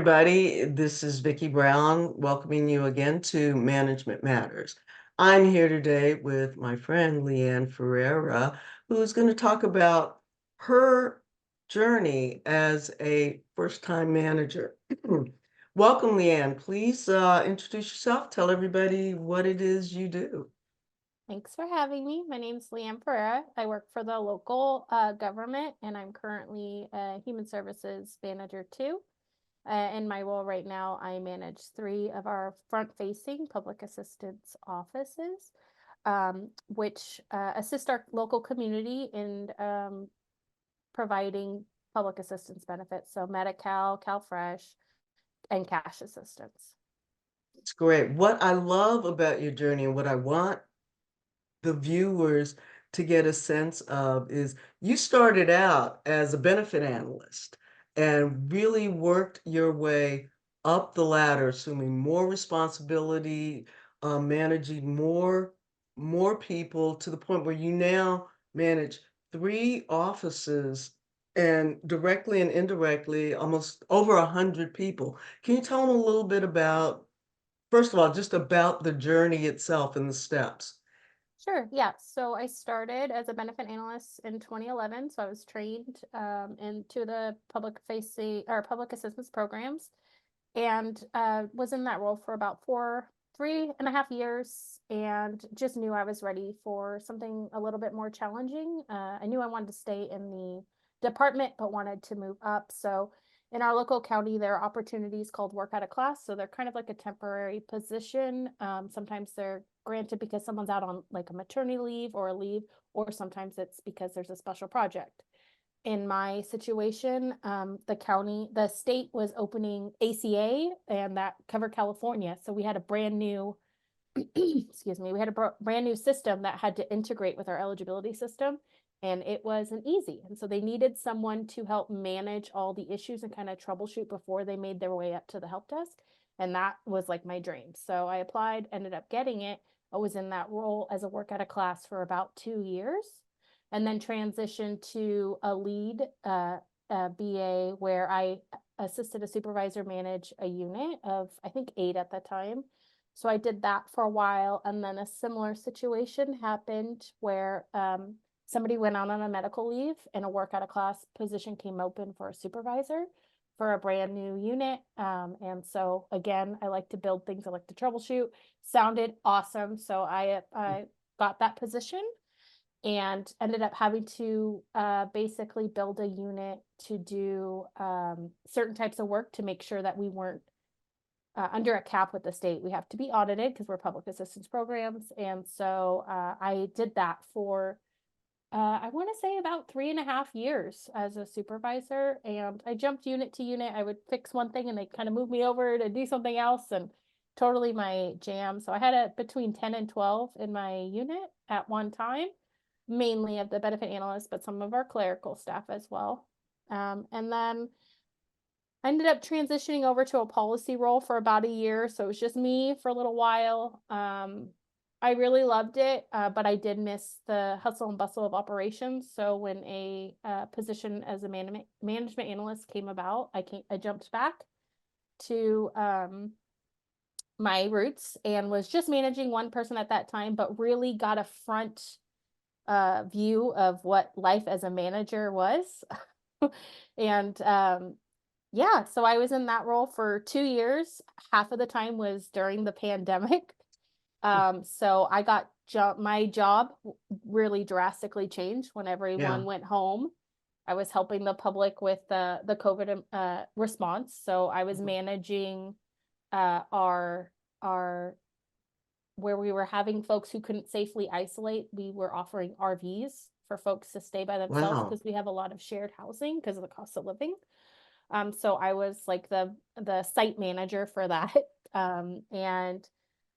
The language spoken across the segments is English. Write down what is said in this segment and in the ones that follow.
everybody. This is Vicki Brown welcoming you again to Management Matters. I'm here today with my friend Leane Ferriera, who's going to talk about her journey as a first-time manager. Welcome, Leane. Please introduce yourself. Tell everybody what it is you do. Thanks for having me. My name is Leane Ferriera. I work for the local government, and I'm currently a human services manager too. In my role right now, I manage 3 of our front-facing public assistance offices, which assist our local community in providing public assistance benefits, so Medi-Cal, CalFresh, and cash assistance. It's great. What I love about your journey and what I want the viewers to get a sense of is you started out as a benefit analyst and really worked your way up the ladder, assuming more responsibility, managing more people to the point where you now manage 3 offices and directly and indirectly almost over 100 people. Can you tell them a little bit about, first of all, just about the journey itself and the steps? Sure. Yeah. So I started as a benefit analyst in 2011. So I was trained into the public facing or public assistance programs, and was in that role for about 3.5 years, and just knew I was ready for something a little bit more challenging. I knew I wanted to stay in the department, but wanted to move up. So in our local county, there are opportunities called work out of class. So they're kind of like a temporary position. Sometimes they're granted because someone's out on like a maternity leave or a leave, or sometimes it's because there's a special project. In my situation, the state was opening ACA, and that covered California. So we had a brand new, excuse me, we had a brand new system that had to integrate with our eligibility system, and it wasn't easy. And so they needed someone to help manage all the issues and kind of troubleshoot before they made their way up to the help desk. And that was like my dream. So I applied, ended up getting it. I was in that role as a work out of class for about 2 years, and then transitioned to a lead BA, where I assisted a supervisor manage a unit of, I think, 8 at the time. So I did that for a while, and then a similar situation happened where somebody went on a medical leave, and a work out of class position came open for a supervisor for a brand new unit. And so again, I like to build things, I like to troubleshoot. Sounded awesome. So I got that position and ended up having to basically build a unit to do certain types of work to make sure that we weren't under a cap with the state. We have to be audited because we're public assistance programs. And so I did that for, I want to say, about 3.5 years as a supervisor. And I jumped unit to unit. I would fix one thing and they kind of move me over to do something else, and totally my jam. So I had between 10 and 12 in my unit at one time, mainly of the benefit analysts, but some of our clerical staff as well. And then I ended up transitioning over to a policy role for about a year. So it was just me for a little while. I really loved it, but I did miss the hustle and bustle of operations. So when a position as a management analyst came about, I jumped back to my roots and was just managing one person at that time, but really got a front view of what life as a manager was. And yeah, so I was in that role for 2 years. Half of the time was during the pandemic. So I got my job really drastically changed when everyone Yeah. went home. I was helping the public with the COVID response. So I was managing our where we were having folks who couldn't safely isolate. We were offering RVs for folks to stay by themselves Wow. because we have a lot of shared housing because of the cost of living. So I was like the site manager for that. And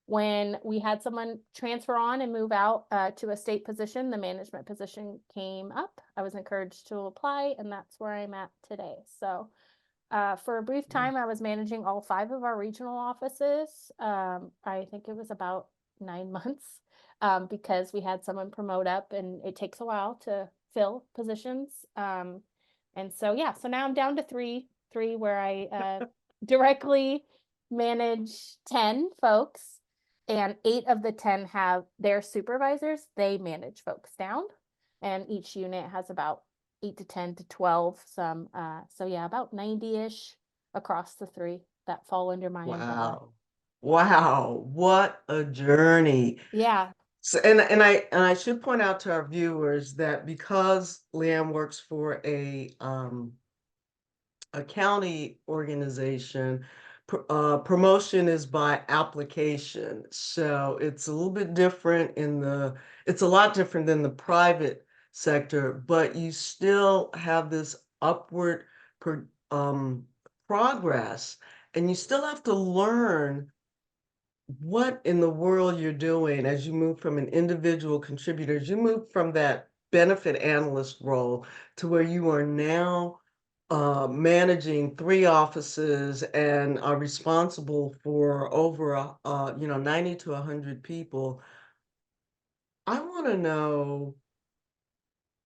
when we had someone transfer on and move out to a state position, the management position came up. I was encouraged to apply, and that's where I'm at today. So for a brief time, I was managing all 5 of our regional offices. I think it was about 9 months, because we had someone promote up, and it takes a while to fill positions. And so, yeah, so now I'm down to three where I directly manage 10 folks, and 8 of the 10 have their supervisors. They manage folks down, and each unit has about 8 to 10 to 12 some, so yeah, about 90-ish across the 3 that fall under my umbrella. Wow. Wow, what a journey. Yeah. So, and I should point out to our viewers that because Leanne works for a county organization, promotion is by application. So it's a little bit different it's a lot different than the private sector, but you still have this upward pro, progress, and you still have to learn what in the world you're doing as you move from an individual contributor, as you move from that benefit analyst role to where you are now managing 3 offices and are responsible for over 90 to 100 people. I want to know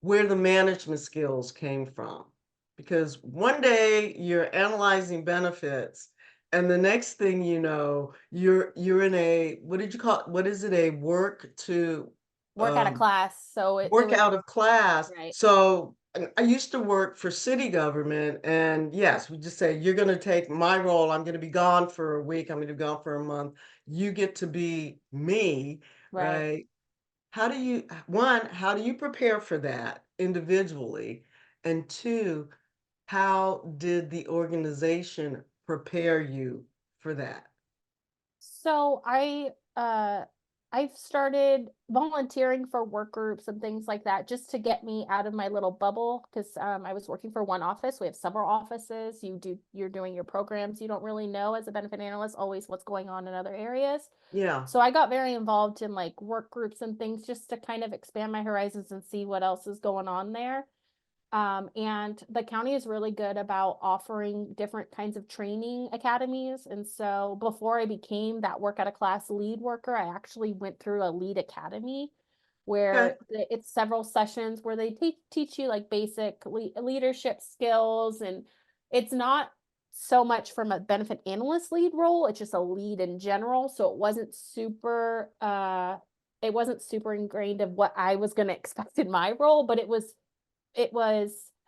where the management skills came from. Because one day you're analyzing benefits, and the next thing you know, you're in a, what did you call it? What is it? A work to Work out of um, class, so it work was out of class. right. So I used to work for city government, and yes, we just say, you're going to take my role. I'm going to be gone for a week. I'm going to be gone for a month. You get to be me, Right. right? How do you, one, how do you prepare for that individually? And two, how did the organization prepare you for that? So I've started volunteering for work groups and things like that just to get me out of my little bubble because I was working for one office. We have several offices. You're doing your programs. You don't really know as a benefit analyst always what's going on in other areas. Yeah. So I got very involved in like work groups and things just to kind of expand my horizons and see what else is going on there. And the county is really good about offering different kinds of training academies. And so before I became that work at a class lead worker, I actually went through a lead academy Okay. where it's several sessions where they teach you like basic leadership skills. And it's not so much from a benefit analyst lead role, it's just a lead in general. So it wasn't super ingrained of what I was going to expect in my role, but it was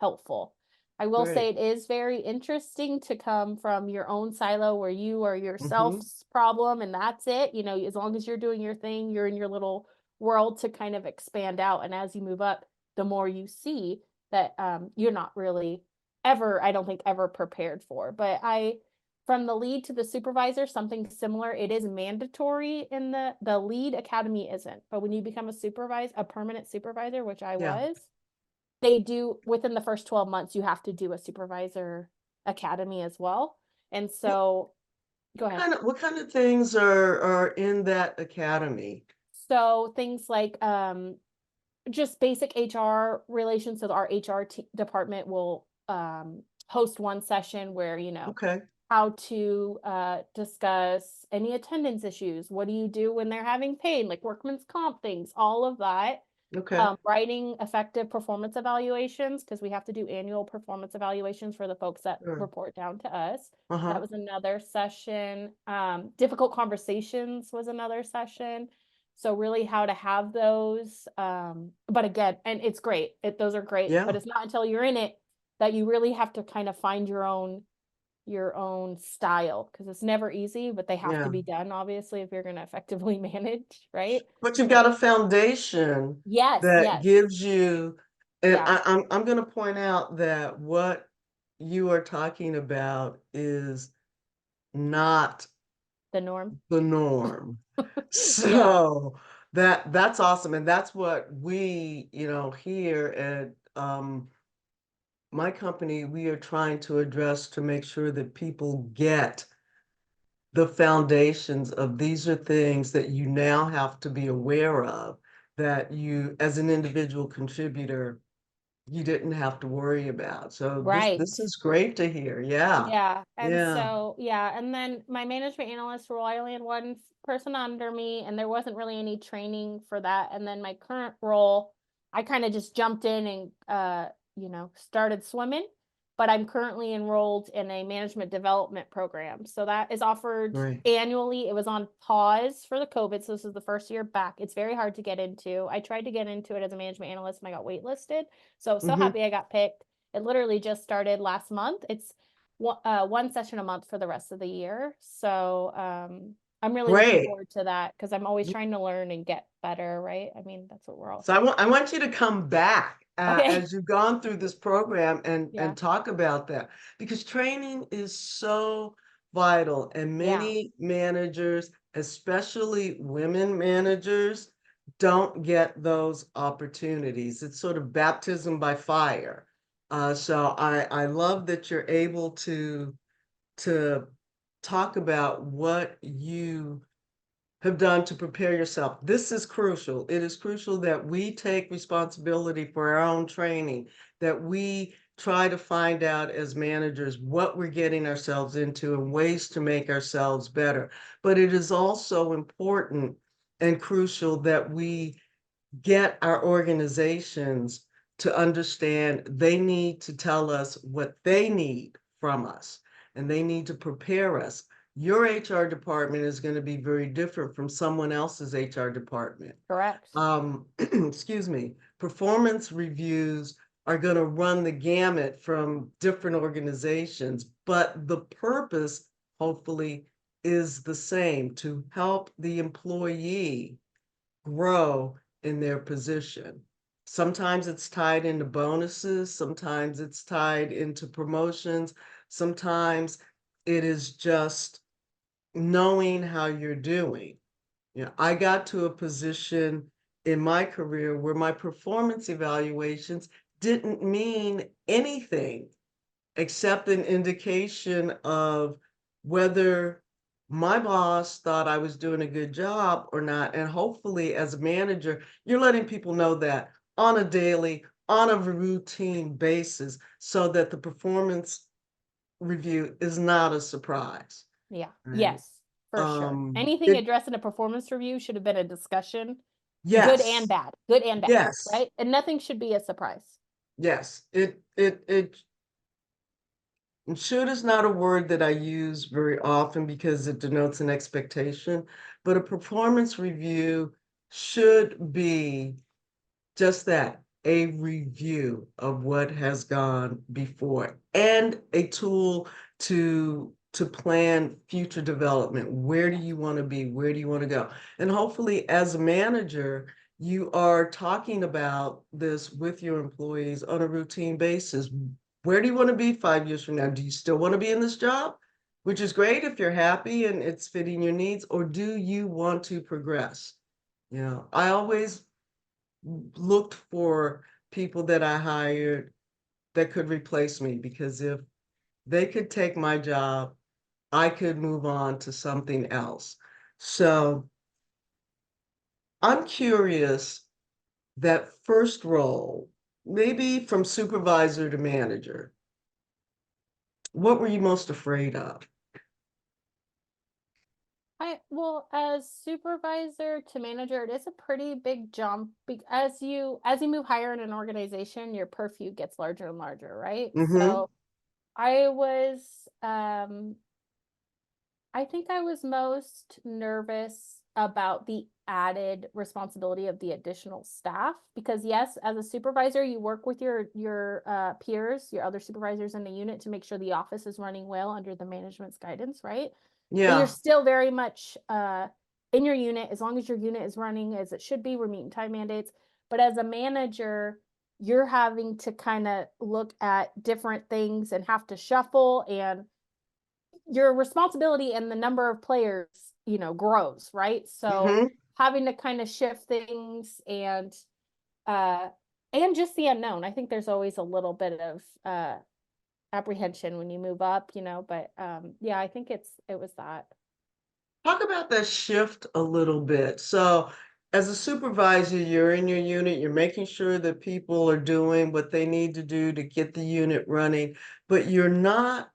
helpful. I will say Great. it is very interesting to come from your own silo where you are Mm-hmm. yourself's problem and that's it. You know, as long as you're doing your thing, you're in your little world to kind of expand out. And as you move up, the more you see that you're not really ever, I don't think, ever prepared for. But from the lead to the supervisor, something similar. It is mandatory in the lead academy isn't, but when you become a permanent supervisor, which I Yeah. was, they do within the first 12 months, you have to do a supervisor academy as well. And What, so, go ahead. what kind of things are in that academy? So, things like just basic HR relations. So, our department will host one session where, Okay. how to discuss any attendance issues. What do you do when they're having pain, like workman's comp things, all of that. Okay. Writing effective performance evaluations because we have to do annual performance evaluations for the folks that Sure. report down to us. That Uh-huh. was another session. Difficult conversations was another session. So really how to have those. But again, and it's great. Those are great, but Yeah. it's not until you're in it that you really have to kind of find your own style because it's never easy, but they have to Yeah. be done obviously if you're going to effectively manage, right? But you've So got a foundation yes, that yes. gives you, and Yeah, I'm going to point out that what you are talking about is not the norm. the norm. Yeah, So that's awesome, and that's what we, here at my company, we are trying to address to make sure that people get the foundations of these are things that you now have to be aware of that you, as an individual contributor, you didn't have to worry about. So this right. is great to hear. Yeah. Yeah. And Yeah. so, yeah. And then my management analyst role, I only had one person under me, and there wasn't really any training for that. And then my current role, I kind of just jumped in and, started swimming. but I'm currently enrolled in a management development program. So that is offered Right. annually. It was on pause for the COVID, so this is the first year back. It's very hard to get into. I tried to get into it as a management analyst and I got waitlisted. So Mm-hmm. happy I got picked. It literally just started last month. It's one session a month for the rest of the year. So I'm really looking Great. forward to that because I'm always trying to learn and get better, right? I mean, that's what we're all So here I want you to come back Okay. as you've gone through this program Yeah. and talk about that, because training is so vital, and Yeah. many managers, especially women managers, don't get those opportunities. It's sort of baptism by fire. So I love that you're able to talk about what you have done to prepare yourself. This is crucial. It is crucial that we take responsibility for our own training, that we try to find out as managers what we're getting ourselves into and ways to make ourselves better. But it is also important and crucial that we get our organizations to understand they need to tell us what they need from us, and they need to prepare us. Your HR department is going to be very different from someone else's HR department. Correct. Excuse me, performance reviews are going to run the gamut from different organizations, but the purpose, hopefully, is the same: to help the employee grow in their position. Sometimes it's tied into bonuses, sometimes it's tied into promotions, sometimes it is just knowing how you're doing. You know, I got to a position in my career where my performance evaluations didn't mean anything except an indication of whether my boss thought I was doing a good job or not. And hopefully, as a manager, you're letting people know that on a daily, on a routine basis, so that the performance review is not a surprise. Yeah. Right. Yes, for sure. Anything It, addressed in a performance review should have been a discussion, yes, good and bad, yes, right? And nothing should be a surprise. yes. And should is not a word that I use very often because it denotes an expectation, but a performance review should be just that, a review of what has gone before and a tool to plan future development. Where do you want to be? Where do you want to go? And hopefully, as a manager, you are talking about this with your employees on a routine basis. Where do you want to be 5 years from now? Do you still want to be in this job? Which is great if you're happy and it's fitting your needs, or do you want to progress? You know, I always looked for people that I hired that could replace me, because if they could take my job, I could move on to something else. So I'm curious, that first role, maybe from supervisor to manager, what were you most afraid of? Well, as supervisor to manager, it is a pretty big jump as you move higher in an organization, your purview gets larger and larger, right? Mm-hmm. So I was I think I was most nervous about the added responsibility of the additional staff because yes, as a supervisor, you work with your peers, your other supervisors in the unit to make sure the office is running well under the management's guidance, right? But you're Yeah. still very much in your unit as long as your unit is running as it should be. We're meeting time mandates. But as a manager, you're having to kind of look at different things and have to shuffle and your responsibility and the number of players, grows, right? So Mm-hmm. having to kind of shift things uh and just the unknown. I think there's always a little bit of apprehension when you move up, but yeah, I think it was that. Talk about that shift a little bit. So, as a supervisor, you're in your unit, you're making sure that people are doing what they need to do to get the unit running, but you're not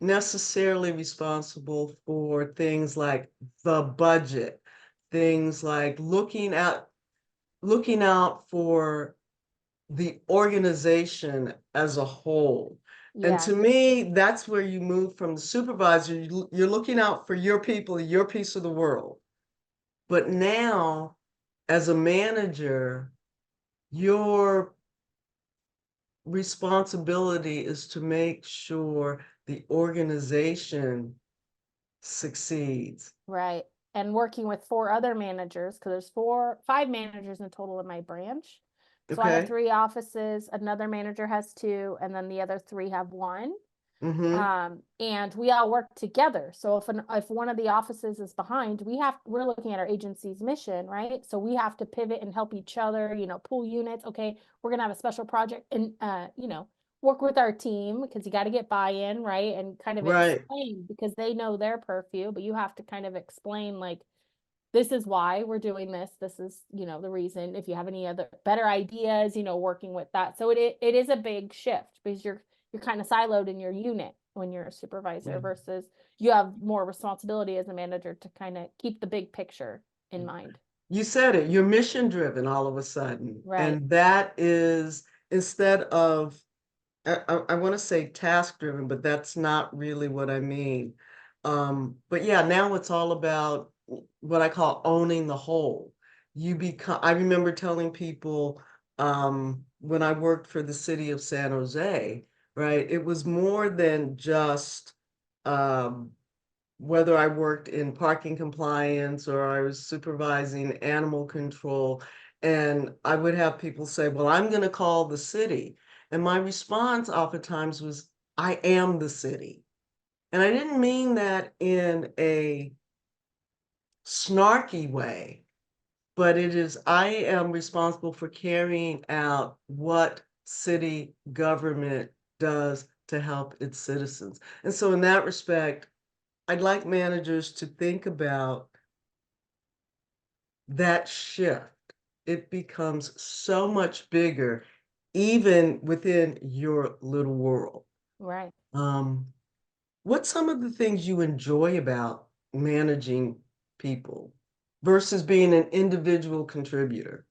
necessarily responsible for things like the budget, things like looking out for the organization as a whole. And Yeah, to me, that's where you move from the supervisor. You're looking out for your people, your piece of the world. But now, as a manager, your responsibility is to make sure the organization succeeds. right. And working with four other managers, because there's five managers in total in my branch. So I have Okay. three offices, another manager has two, and then the other three have one. Mm-hmm. And we all work together. So if one of the offices is behind, we're looking at our agency's mission, right? So we have to pivot and help each other, pull units. Okay, we're gonna have a special project, and work with our team, because you got to get buy-in, right? And kind of Right. explain, because they know their purview, but you have to kind of explain, like, this is why we're doing this. This is, the reason. If you have any other better ideas, working with that. So it is a big shift, because you're kind of siloed in your unit when you're a supervisor, Yeah. versus you have more responsibility as a manager to kind of keep the big picture in mind. You said it, you're mission driven all of a sudden. Right. And that is instead of, I want to say task driven, but that's not really what I mean. But yeah, now it's all about what I call owning the whole. I remember telling people when I worked for the city of San Jose, right? It was more than just um, whether I worked in parking compliance or I was supervising animal control. And I would have people say, well, I'm going to call the city. And my response oftentimes was, I am the city. And I didn't mean that in a snarky way, but I am responsible for carrying out what city government does to help its citizens. And so in that respect, I'd like managers to think about that shift. It becomes so much bigger, even within your little world. Right. Um, what's some of the things you enjoy about managing people versus being an individual contributor?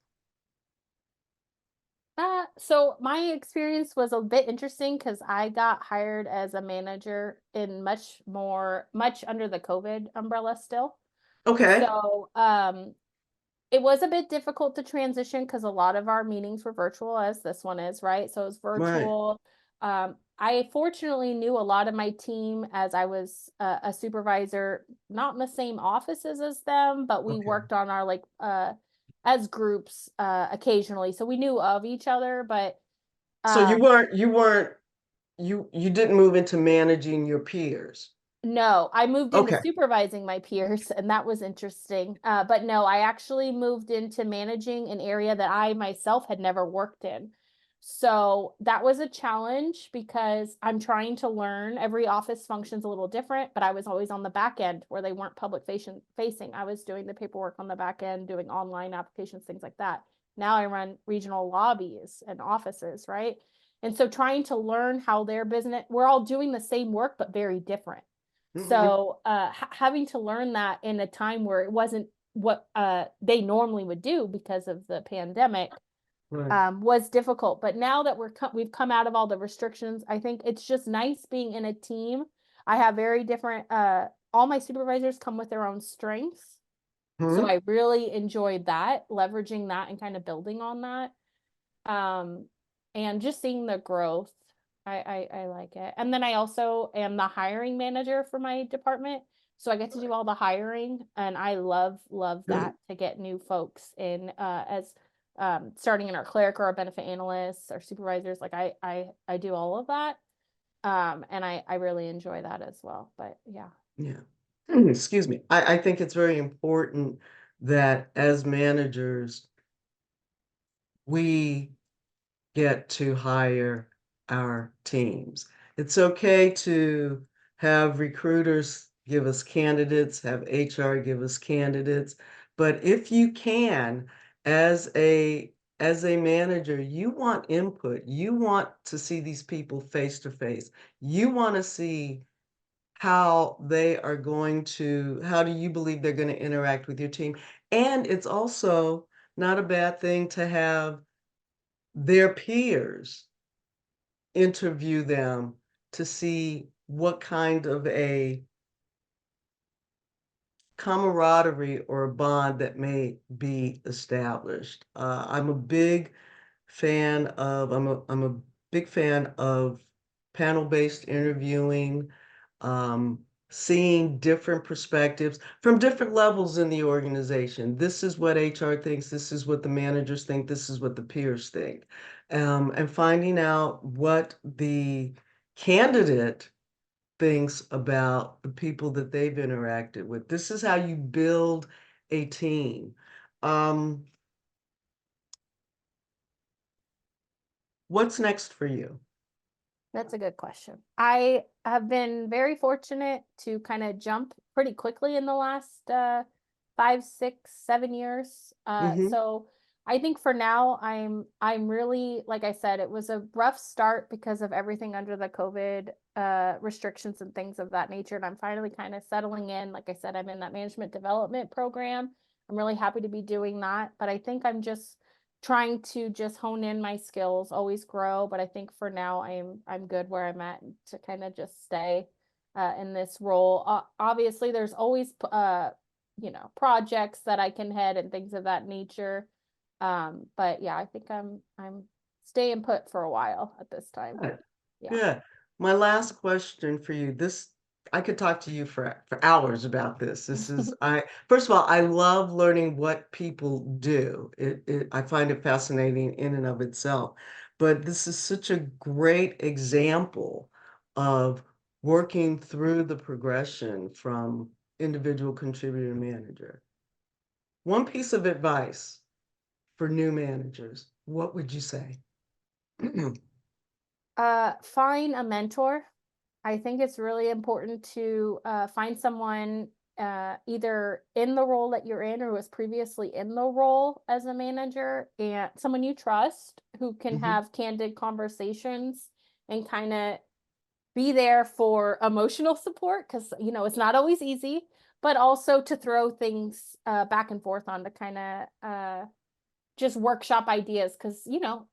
So my experience was a bit interesting, because I got hired as a manager in much under the COVID umbrella still. Okay, So, it was a bit difficult to transition, because a lot of our meetings were virtual, as this one is, right? So it was right. virtual. I fortunately knew a lot of my team, as I was a supervisor, not in the same offices as them, but we Okay. worked on our, like, as groups occasionally. So we knew of each other, but So um, you didn't move into managing your peers. no, I moved into Okay. supervising my peers, and that was interesting. But no, I actually moved into managing an area that I myself had never worked in. So that was a challenge, because I'm trying to learn. Every office functions a little different, but I was always on the back end where they weren't public facing. I was doing the paperwork on the back end, doing online applications, things like that. Now I run regional lobbies and offices, right? And so trying to learn how their business, we're all doing the same work, but very different. Mhm. So having to learn that in a time where it wasn't what they normally would do because of the pandemic, Right. was difficult. But now that we've come out of all the restrictions, I think it's just nice being in a team. I have very different. All my supervisors come with their own strengths, so Hmm. I really enjoyed that, leveraging that and kind of building on that. Um, and just seeing the growth, I like it. And then I also am the hiring manager for my department. So I get to do all the hiring, and I love that, to get new folks in, as starting in our clerk or our benefit analysts or supervisors. Like I do all of that. And I really enjoy that as well. But yeah. Yeah. Excuse me. I think it's very important that as managers, we get to hire our teams. It's okay to have recruiters give us candidates, have HR give us candidates, but if you can, as a manager, you want input. You want to see these people face to face. You want to see how do you believe they're going to interact with your team? And it's also not a bad thing to have their peers interview them to see what kind of a camaraderie or a bond that may be established. I'm a big fan of panel-based interviewing, um, seeing different perspectives from different levels in the organization. This is what HR thinks, this is what the managers think, this is what the peers think. And finding out what the candidate thinks about the people that they've interacted with. This is how you build a team. Um, what's next for you? That's a good question. I have been very fortunate to kind of jump pretty quickly in the last 5, 6, 7 years. Hmm. So I think for now I'm really, like I said, it was a rough start because of everything under the COVID restrictions and things of that nature. And I'm finally kind of settling in. Like I said, I'm in that management development program. I'm really happy to be doing that. But I think I'm just trying to just hone in my skills, always grow. But I think for now I'm good where I'm at to kind of just stay in this role. Obviously, there's always projects that I can head and things of that nature. But yeah, I think I'm staying put for a while at this time. Good. Yeah. Good. My last question for you. I could talk to you for hours about this. First of all, I love learning what people do. I find it fascinating in and of itself. But this is such a great example of working through the progression from individual contributor to manager. One piece of advice for new managers, what would you say? Find a mentor. I think it's really important to find someone either in the role that you're in or was previously in the role as a manager, and someone you trust who can Mhm. have candid conversations and kind of be there for emotional support, because it's not always easy, but also to throw things back and forth on to kind of just workshop ideas, because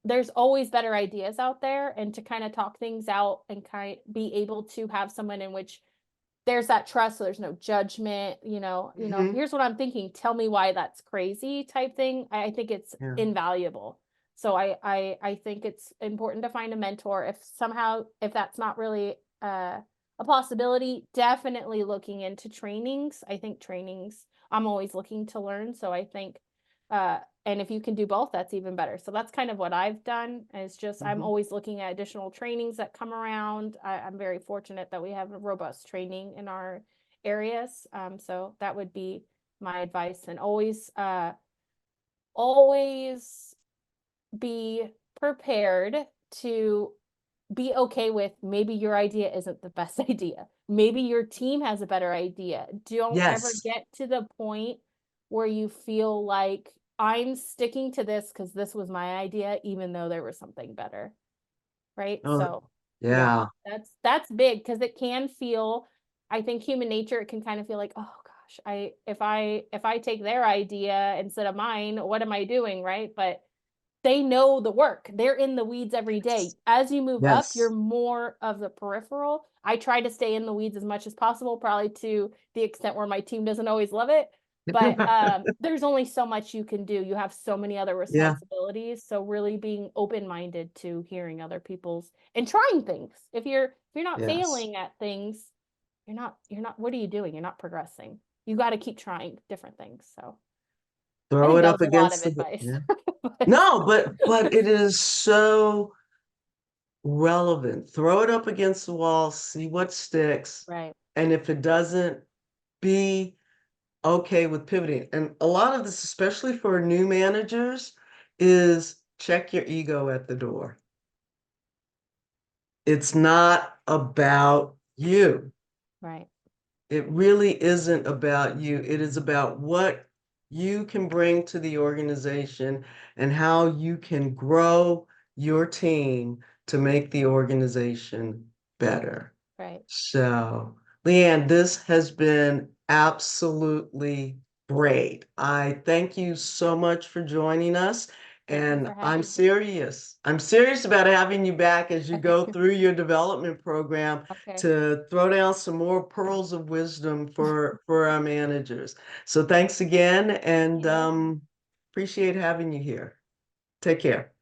there's always better ideas out there, and to kind of talk things out and kind be able to have someone in which there's that trust, so there's no judgment. Mhm. Here's what I'm thinking, tell me why that's crazy type thing. I think it's Yeah. invaluable. So I think it's important to find a mentor. If that's not really a possibility, definitely looking into trainings. I think trainings, I'm always looking to learn, so I think and if you can do both, that's even better. So that's kind of what I've done, is just I'm Mhm. always looking at additional trainings that come around. I'm very fortunate that we have a robust training in our areas. So that would be my advice, and always be prepared to be okay with maybe your idea isn't the best idea. Maybe your team has a better idea. Don't ever Yes. get to the point where you feel like I'm sticking to this because this was my idea, even though there was something better. Right. Oh, So yeah, yeah. that's big, because it can feel, I think human nature, it can kind of feel like, oh gosh, if I take their idea instead of mine, what am I doing? Right. But they know the work. They're in the weeds every day. As you move up, you're Yes. more of the peripheral. I try to stay in the weeds as much as possible, probably to the extent where my team doesn't always love it. But there's only so much you can do. You have so many other Yeah. responsibilities. So really being open-minded to hearing other people's and trying things. If you're not Yes. failing at things, you're not what are you doing? You're not progressing. You got to keep trying different things. So I Throw think it that up was a lot of against advice. yeah. But No, but it is so relevant. Throw it up against the wall, see what sticks, right. and if it doesn't, be okay with pivoting. And a lot of this, especially for new managers, is check your ego at the door. It's not about you. Right. It really isn't about you. It is about what you can bring to the organization and how you can grow your team to make the organization better. Right. So, Leanne, this has been absolutely great. I thank you so much for joining us. Thank you And for I'm having me. serious. I'm serious about having you back as you go through your development program Okay. to throw down some more pearls of wisdom for our managers. So thanks again, and You're welcome. appreciate having you here. Take care.